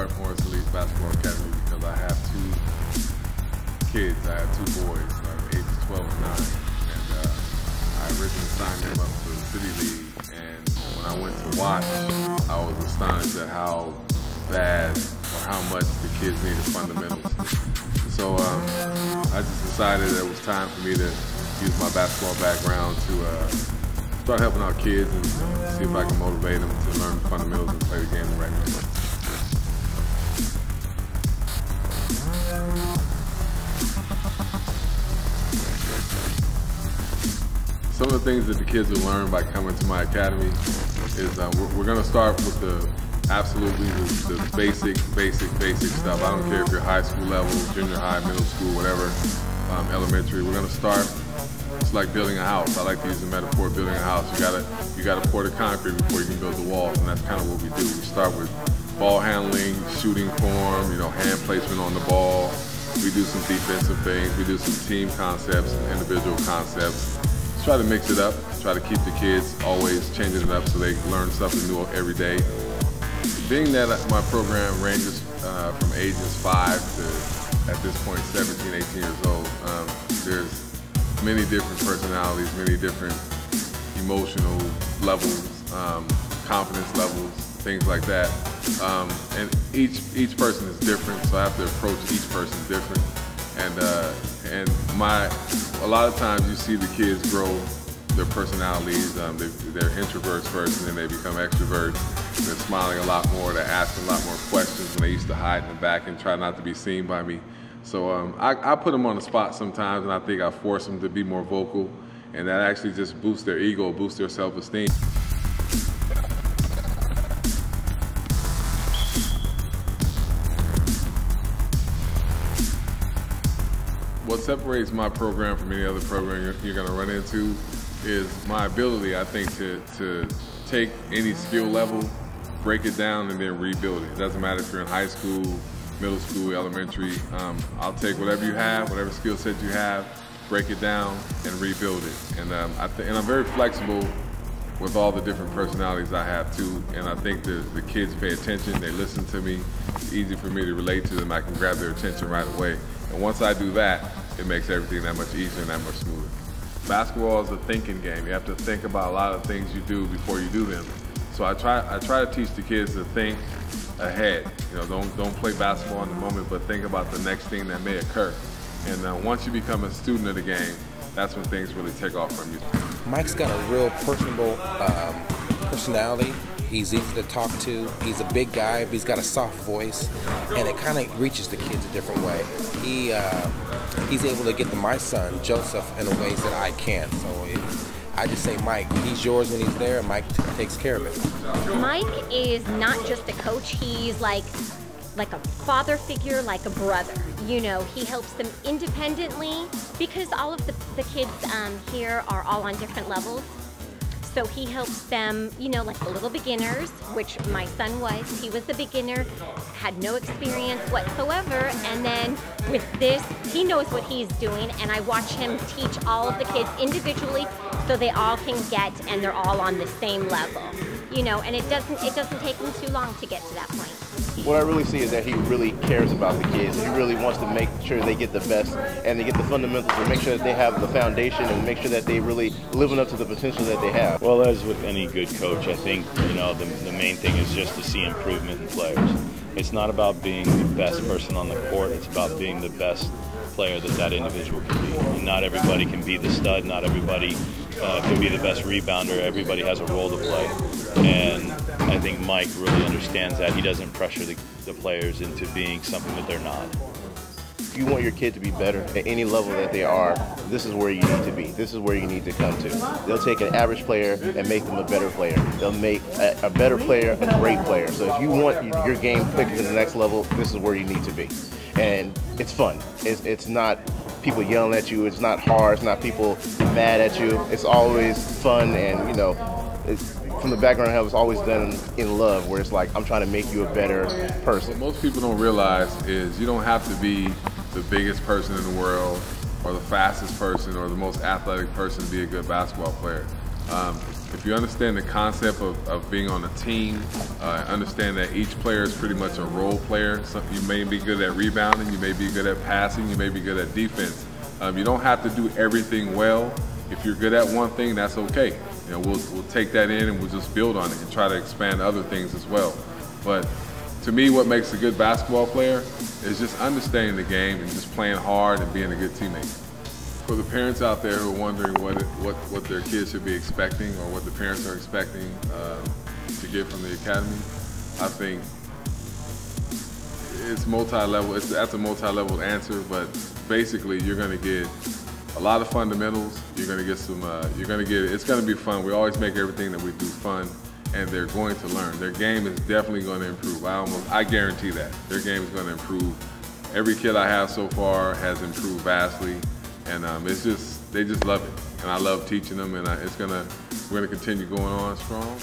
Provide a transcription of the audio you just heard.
start Morris Elite Basketball Academy because I have two kids. I have two boys, ages 12 and 9. And I originally signed them up for the City League. And when I went to watch, I was astonished at how bad or how much the kids needed fundamentals. So I just decided that it was time for me to use my basketball background to start helping out kids and see if I can motivate them to learn the fundamentals and play the game the right way. Some of the things that the kids will learn by coming to my academy is we're going to start with the absolutely the basic stuff. I don't care if you're high school level, junior high, middle school, whatever, elementary. We're going to start. It's like building a house. I like to use the metaphor of building a house. You gotta pour the concrete before you can build the walls, and that's kind of what we do. We start with ball handling, shooting form, hand placement on the ball. We do some defensive things. We do some team concepts and individual concepts. Just try to mix it up. Try to keep the kids always changing it up so they learn something new every day. Being that my program ranges from ages 5 to, at this point, 17, 18 years old, there's many different personalities, many different emotional levels, confidence levels, things like that. And each person is different, so I have to approach each person different. And a lot of times you see the kids grow their personalities. They're introverts first, and then they become extroverts. They're smiling a lot more. They're asking a lot more questions when they used to hide in the back and try not to be seen by me. So I put them on the spot sometimes, and I think I force them to be more vocal, and that actually just boosts their ego, boosts their self-esteem. What separates my program from any other program you're going to run into is my ability, I think, to take any skill level, break it down, and then rebuild it. It doesn't matter if you're in high school, middle school, elementary. I'll take whatever you have, whatever skill set you have, break it down, and rebuild it. And I'm very flexible with all the different personalities I have too. And I think the kids pay attention, they listen to me. It's easy for me to relate to them. I can grab their attention right away. And once I do that, it makes everything that much easier and that much smoother. Basketball is a thinking game. You have to think about a lot of things you do before you do them. So I try to teach the kids to think ahead. Don't play basketball in the moment, but think about the next thing that may occur. And once you become a student of the game, that's when things really take off from you. Mike's got a real personable personality. He's easy to talk to. He's a big guy, but he's got a soft voice, and it kind of reaches the kids a different way. He's able to get to my son, Joseph, in ways that I can't. So I just say, Mike, he's yours when he's there, and Mike takes care of it. Mike is not just a coach, he's like a father figure, like a brother. He helps them independently because all of the kids here are all on different levels. So he helps them, like the little beginners, which my son was. He was a beginner, had no experience whatsoever, and then with this, he knows what he's doing, and I watch him teach all of the kids individually so they all can get, and they're all on the same level. And it doesn't take them too long to get to that point. What I really see is that he really cares about the kids. He really wants to make sure they get the best and they get the fundamentals and make sure that they have the foundation and make sure that they really living up to the potential that they have. Well, as with any good coach, I think the main thing is just to see improvement in players. It's not about being the best person on the court. It's about being the best player that individual can be. And not everybody can be the stud. Not everybody can be the best rebounder. Everybody has a role to play. And I think Mike really understands that. He doesn't pressure the players into being something that they're not. If you want your kid to be better at any level that they are, this is where you need to be. This is where you need to come to. They'll take an average player and make them a better player. They'll make a better player a great player. So if you want your game taken to the next level, this is where you need to be. And it's fun. It's not people yelling at you. It's not hard. It's not people mad at you. It's always fun, and from the background, I was always done in love, where it's like I'm trying to make you a better person. What most people don't realize is you don't have to be the biggest person in the world or the fastest person or the most athletic person to be a good basketball player. If you understand the concept of being on a team, understand that each player is pretty much a role player. So you may be good at rebounding, you may be good at passing, you may be good at defense. You don't have to do everything well. If you're good at one thing, that's okay. You know, we'll take that in and we'll just build on it and try to expand other things as well. But to me, what makes a good basketball player is just understanding the game and just playing hard and being a good teammate. For the parents out there who are wondering what their kids should be expecting or what the parents are expecting to get from the academy, I think it's multi-level. That's a multi-level answer, but basically you're going to get a lot of fundamentals. You're going to get some. It's going to be fun. We always make everything that we do fun, and they're going to learn. Their game is definitely going to improve. I guarantee that their game is going to improve. Every kid I have so far has improved vastly. And they just love it, and I love teaching them, and we're gonna continue going on strong.